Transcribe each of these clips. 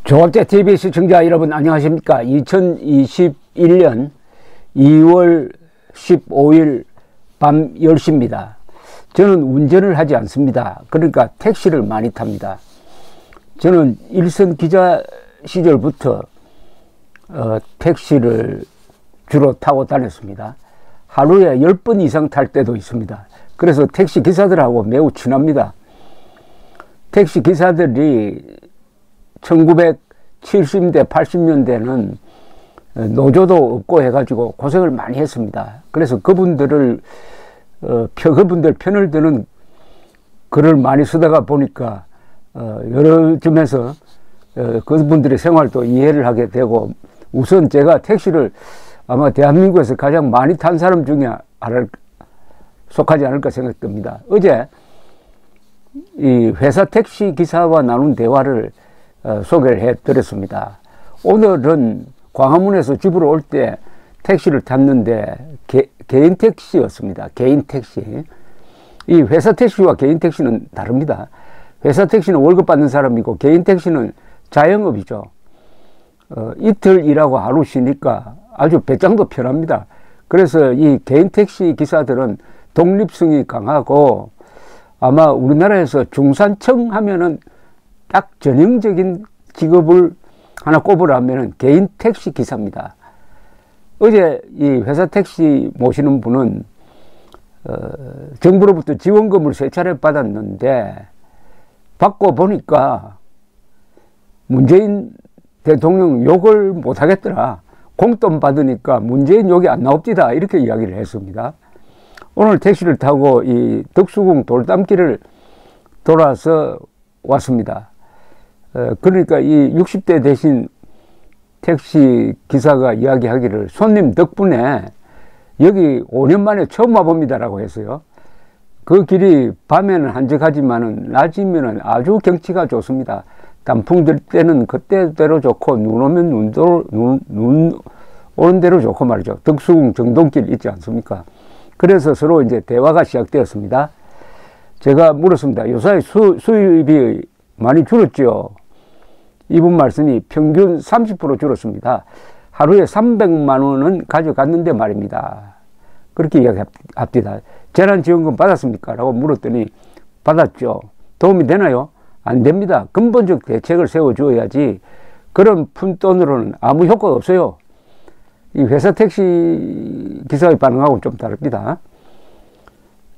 조합제TV 시청자 여러분 안녕하십니까. 2021년 2월 15일 밤 10시입니다. 저는 운전을 하지 않습니다. 그러니까 택시를 많이 탑니다. 저는 일선 기자 시절부터 택시를 주로 타고 다녔습니다. 하루에 10번 이상 탈 때도 있습니다. 그래서 택시 기사들하고 매우 친합니다. 택시 기사들이 1970년대, 80년대는 노조도 없고 해가지고 고생을 많이 했습니다. 그래서 그분들 편을 드는 글을 많이 쓰다가 보니까 여러 점에서 그분들의 생활도 이해를 하게 되고, 우선 제가 택시를 아마 대한민국에서 가장 많이 탄 사람 중에 하나를 속하지 않을까 생각됩니다. 어제 이 회사 택시 기사와 나눈 대화를 소개를 해 드렸습니다. 오늘은 광화문에서 집으로 올 때 택시를 탔는데 개인 택시였습니다. 개인 택시. 이 회사 택시와 개인 택시는 다릅니다. 회사 택시는 월급 받는 사람이고 개인 택시는 자영업이죠. 이틀 일하고 하루 쉬니까 아주 배짱도 편합니다. 그래서 이 개인 택시 기사들은 독립성이 강하고, 아마 우리나라에서 중산층 하면은 딱 전형적인 직업을 하나 꼽으라면은 개인 택시 기사입니다. 어제 이 회사 택시 모시는 분은 정부로부터 지원금을 3차례 받았는데, 받고 보니까 문재인 대통령 욕을 못 하겠더라. 공돈 받으니까 문재인 욕이 안 나옵디다. 이렇게 이야기를 했습니다. 오늘 택시를 타고 이 덕수궁 돌담길을 돌아서 왔습니다. 그러니까 이 60대 대신 택시 기사가 이야기하기를, 손님 덕분에 여기 5년 만에 처음 와봅니다라고 했어요. 그 길이 밤에는 한적하지만은 낮이면은 아주 경치가 좋습니다. 단풍 들 때는 그때대로 좋고, 눈 오면 눈 오는 대로 좋고 말이죠. 덕수궁 정동길 있지 않습니까? 그래서 서로 이제 대화가 시작되었습니다. 제가 물었습니다. 요새 수입이 많이 줄었죠? 이분 말씀이 평균 30% 줄었습니다. 하루에 300만 원은 가져갔는데 말입니다. 그렇게 이야기합니다. 재난지원금 받았습니까? 라고 물었더니 받았죠. 도움이 되나요? 안 됩니다. 근본적 대책을 세워줘야지 그런 푼돈으로는 아무 효과가 없어요. 이 회사 택시 기사의 반응하고는 좀 다릅니다.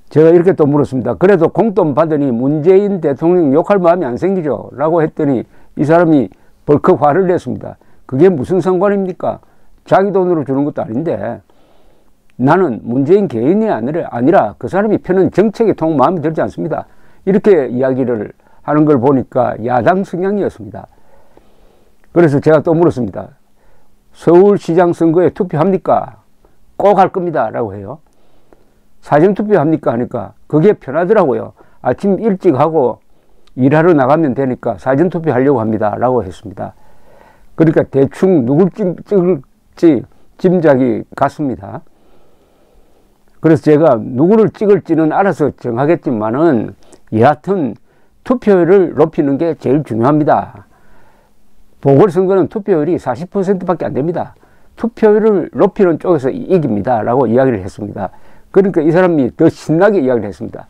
제가 이렇게 또 물었습니다. 그래도 공돈 받으니 문재인 대통령 욕할 마음이 안 생기죠? 라고 했더니 이 사람이 벌컥 화를 냈습니다. 그게 무슨 상관입니까? 자기 돈으로 주는 것도 아닌데, 나는 문재인 개인이 아니라 그 사람이 펴는 정책이 통 마음에 들지 않습니다. 이렇게 이야기를 하는 걸 보니까 야당 성향이었습니다. 그래서 제가 또 물었습니다. 서울시장 선거에 투표합니까? 꼭 할 겁니다. 라고 해요. 사전투표 합니까? 하니까 그게 편하더라고요. 아침 일찍 하고 일하러 나가면 되니까 사전투표 하려고 합니다. 라고 했습니다. 그러니까 대충 누굴 찍을지 짐작이 갔습니다. 그래서 제가 누구를 찍을지는 알아서 정하겠지만은, 여하튼 투표율을 높이는 게 제일 중요합니다. 보궐선거는 투표율이 40%밖에 안 됩니다. 투표율을 높이는 쪽에서 이깁니다. 라고 이야기를 했습니다. 그러니까 이 사람이 더 신나게 이야기를 했습니다.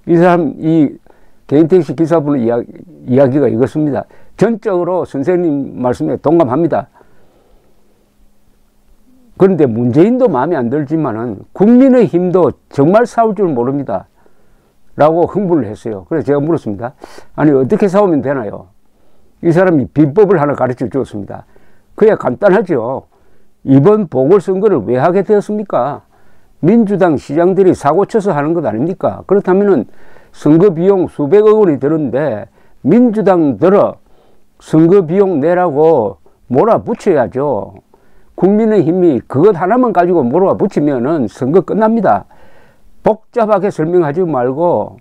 이 개인택시 기사분의 이야기가 이것입니다. 전적으로 선생님 말씀에 동감합니다. 그런데 문재인도 마음에 안 들지만은 국민의힘도 정말 싸울 줄 모릅니다. 라고 흥분을 했어요. 그래서 제가 물었습니다. 아니, 어떻게 싸우면 되나요? 이 사람이 비법을 하나 가르쳐 주었습니다. 그야 간단하죠. 이번 보궐선거를 왜 하게 되었습니까? 민주당 시장들이 사고 쳐서 하는 것 아닙니까? 그렇다면은 선거 비용 수백억 원이 드는데 민주당 들어 선거 비용 내라고 몰아붙여야죠. 국민의힘이 그것 하나만 가지고 몰아붙이면은 선거 끝납니다. 복잡하게 설명하지 말고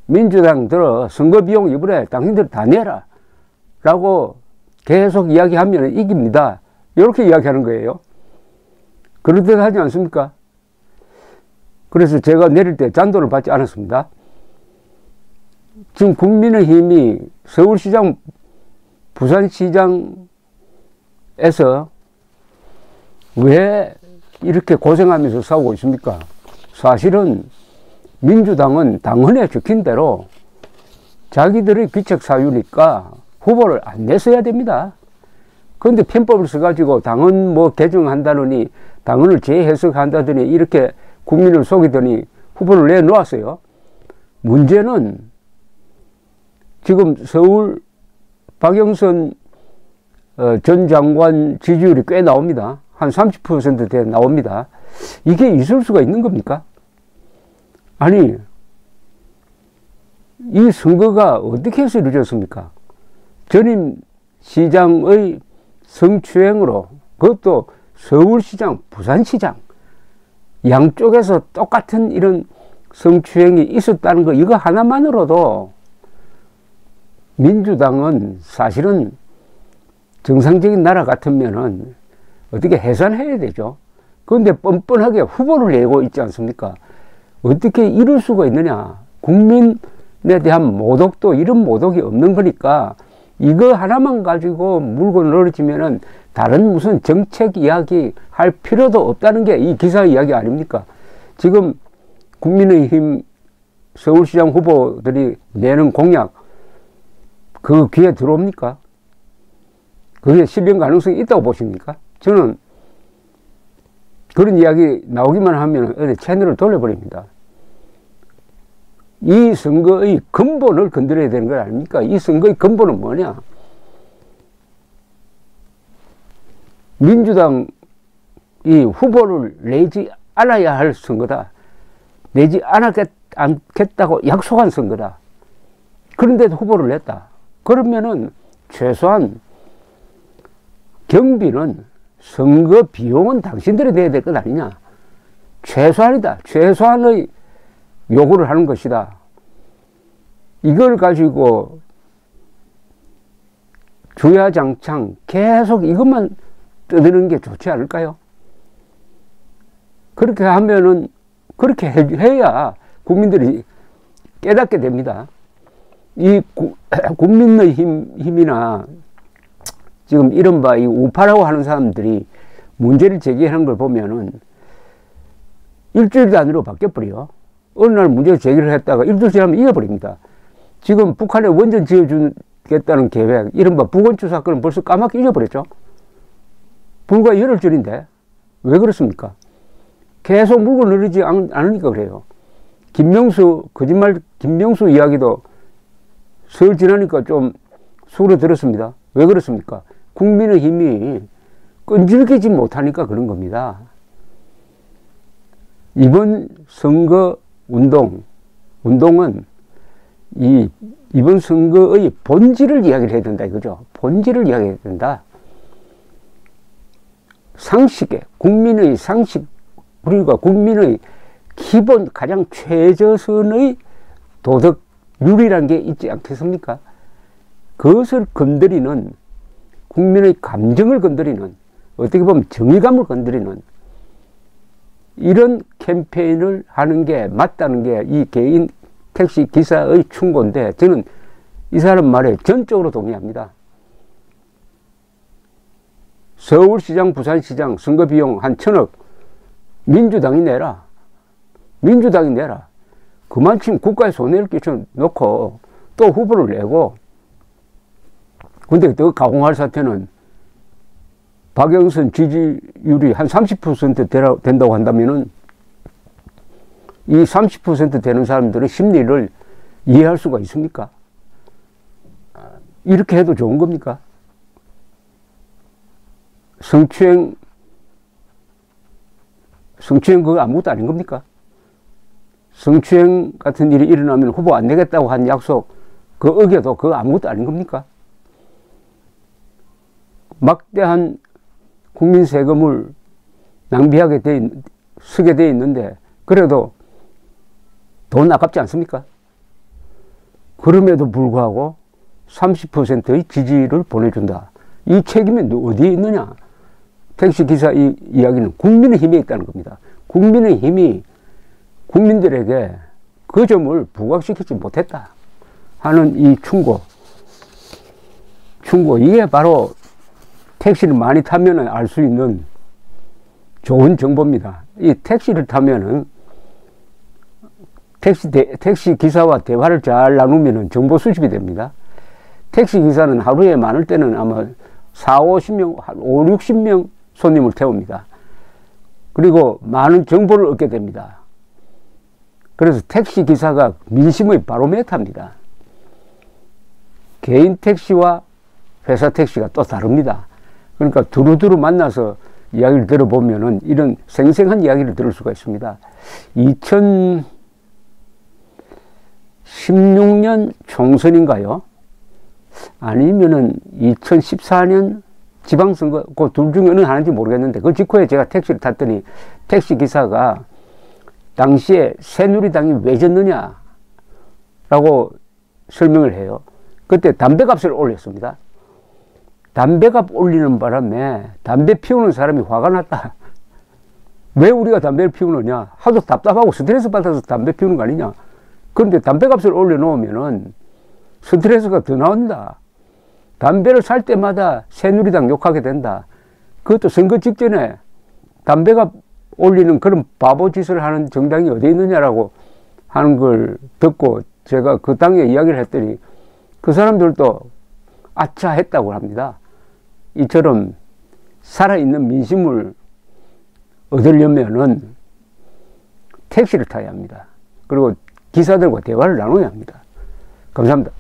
민주당 들어 선거 비용 이번에 당신들 다 내라 라고 계속 이야기하면 이깁니다. 이렇게 이야기하는 거예요. 그렇듯 하지 않습니까? 그래서 제가 내릴 때 잔돈을 받지 않았습니다. 지금 국민의힘이 서울시장 부산시장에서 왜 이렇게 고생하면서 싸우고 있습니까? 사실은 민주당은 당헌에 적힌 대로 자기들의 귀책 사유니까 후보를 안 냈어야 됩니다. 그런데 편법을 써가지고 당헌 뭐 개정한다느니 당헌을 재해석한다더니 이렇게 국민을 속이더니 후보를 내놓았어요. 문제는 지금 서울 박영선 전 장관 지지율이 꽤 나옵니다. 한 30%대 나옵니다. 이게 있을 수가 있는 겁니까? 아니, 이 선거가 어떻게 해서 이루어졌습니까? 전임 시장의 성추행으로, 그것도 서울시장, 부산시장 양쪽에서 똑같은 이런 성추행이 있었다는 거, 이거 하나만으로도 민주당은 사실은 정상적인 나라 같으면은 어떻게 해산해야 되죠. 그런데 뻔뻔하게 후보를 내고 있지 않습니까? 어떻게 이럴 수가 있느냐. 국민에 대한 모독도 이런 모독이 없는 거니까 이거 하나만 가지고 물고 늘어지면은 다른 무슨 정책 이야기 할 필요도 없다는 게 이 기사 이야기 아닙니까? 지금 국민의힘 서울시장 후보들이 내는 공약, 그 귀에 들어옵니까? 그게 실현 가능성이 있다고 보십니까? 저는 그런 이야기 나오기만 하면 어디 채널을 돌려버립니다. 이 선거의 근본을 건드려야 되는 거 아닙니까? 이 선거의 근본은 뭐냐? 민주당이 후보를 내지 않아야 할 선거다. 내지 않겠다고 약속한 선거다. 그런데도 후보를 냈다. 그러면은 최소한 경비는 선거 비용은 당신들이 내야 될 것 아니냐. 최소한이다. 최소한의 요구를 하는 것이다. 이걸 가지고 주야장창 계속 이것만 떠드는 게 좋지 않을까요? 그렇게 하면은, 그렇게 해야 국민들이 깨닫게 됩니다. 이 국민의힘이나 지금 이른바 이 우파라고 하는 사람들이 문제를 제기하는 걸 보면은 일주일 단위로 바뀌어버려요. 어느 날 문제 제기를 했다가 일주일 지나면 잊어버립니다. 지금 북한에 원전 지어주겠다는 계획, 이른바 북원추 사건은 벌써 까맣게 잊어버렸죠. 불과 열흘 전인데 왜 그렇습니까? 계속 물고 늘리지 않으니까 그래요. 김명수 이야기도 설 지나니까 좀 수그러들었습니다. 왜 그렇습니까? 국민의힘이 끈질기지 못하니까 그런 겁니다. 이번 선거 운동은 이번 선거의 본질을 이야기를 해야 된다 이거죠. 본질을 이야기해야 된다. 상식에, 국민의 상식, 우리가 국민의 기본 가장 최저선의 도덕 윤리란 게 있지 않겠습니까? 그것을 건드리는, 국민의 감정을 건드리는, 어떻게 보면 정의감을 건드리는 이런 캠페인을 하는 게 맞다는 게 이 개인 택시 기사의 충고인데, 저는 이 사람 말에 전적으로 동의합니다. 서울시장, 부산시장 선거비용 한 1,000억 민주당이 내라. 민주당이 내라. 그만큼 국가에 손해를 끼쳐놓고 또 후보를 내고, 근데 더 가공할 사태는 박영선 지지율이 한 30% 된다고 한다면은 이 30% 되는 사람들의 심리를 이해할 수가 있습니까? 이렇게 해도 좋은 겁니까? 성추행 그거 아무것도 아닌 겁니까? 성추행 같은 일이 일어나면 후보 안 내겠다고 한 약속, 그 어겨도 그거 아무것도 아닌 겁니까? 막대한 국민 세금을 낭비하게 쓰게 돼 있는데, 그래도 돈 아깝지 않습니까? 그럼에도 불구하고 30%의 지지를 보내준다. 이 책임이 어디에 있느냐? 택시기사 이야기는 국민의힘에 있다는 겁니다. 국민의힘이 국민들에게 그 점을 부각시키지 못했다 하는 이 충고, 충고. 이게 바로 택시를 많이 타면 알 수 있는 좋은 정보입니다. 이 택시를 타면은 택시 기사와 대화를 잘 나누면 정보 수집이 됩니다. 택시 기사는 하루에 많을 때는 아마 40, 50명, 5, 60명 손님을 태웁니다. 그리고 많은 정보를 얻게 됩니다. 그래서 택시 기사가 민심의 바로메타입니다. 개인 택시와 회사 택시가 또 다릅니다. 그러니까 두루두루 만나서 이야기를 들어보면은 이런 생생한 이야기를 들을 수가 있습니다. 2016년 총선인가요? 아니면은 2014년 지방선거, 그 둘 중에 어느 하나인지 모르겠는데, 그 직후에 제가 택시를 탔더니 택시 기사가 당시에 새누리당이 왜 졌느냐라고 설명을 해요. 그때 담배값을 올렸습니다. 담배값 올리는 바람에 담배 피우는 사람이 화가 났다. 왜 우리가 담배를 피우느냐? 하도 답답하고 스트레스 받아서 담배 피우는 거 아니냐? 그런데 담배값을 올려놓으면은 스트레스가 더 나온다. 담배를 살 때마다 새누리당 욕하게 된다. 그것도 선거 직전에 담배값 올리는 그런 바보 짓을 하는 정당이 어디 있느냐라고 하는 걸 듣고 제가 그 당에 이야기를 했더니 그 사람들도 아차 했다고 합니다. 이처럼 살아있는 민심을 얻으려면은 택시를 타야 합니다. 그리고 기사들과 대화를 나눠야 합니다. 감사합니다.